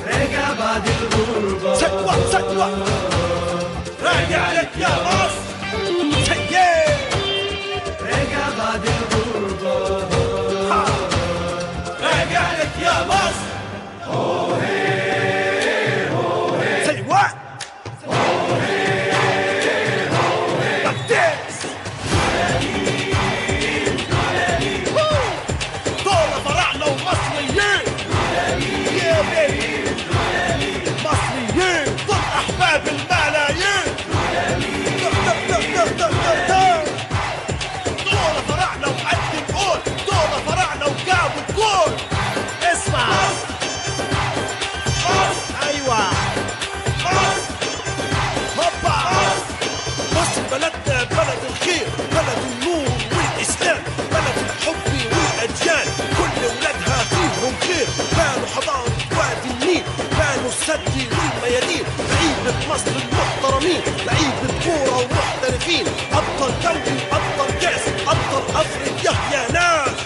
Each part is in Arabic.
راجع بعد الغربة، سكوة راجع لك يا مصر. راجع بعد الغربة، راجع لك يا مصر. Say what? Like this. دول فراعنة ومصريين. Yeah baby. مصريين دول أحباب الملايين. دول فراعنة وقد نقول، دول فراعنة وجابوا الجول. اسمع. ايوه هوبا. مصر بلدنا بلد الخير، بلد النور والاسلام، بلد الحب والاديان، كل ولادها فيهم خير. بانوا حضاره وادي النيل، بانوا السد والميادين، لعيبه مصر المحترمين، لعيبه كوره ومحترفين، ابطال دوري ابطال كاس ابطال افريقيا يا ناس.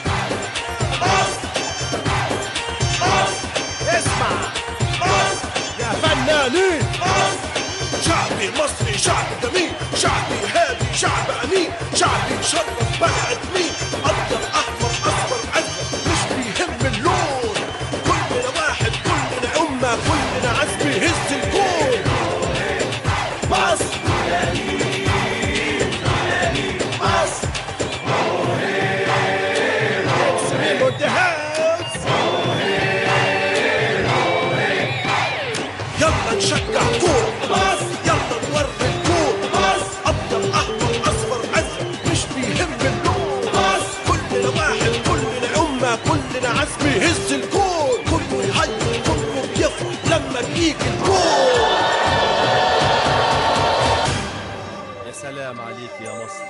اسمع يا فنانين، شعبي مصري شعب جميل، شعبي هادي شعب امين، شعبي يشرف بني ادمين، ابيض احمر اصفر ازرق مش بيهم اللون، كلنا واحد كلنا امه كلنا عزم يهز الكون. مصر مصر سليم الدهاز. يلا نشجع كورة مصر، يلا نوري الكورة مصر، أبيض أحمر أصفر أزرق مش بيهم اللون. مصر كلنا واحد كلنا أمة كلنا عزم يهز الكون، كله يهيئ كله بيفرح لما بيجي الجول. يا سلام عليك يا مصر.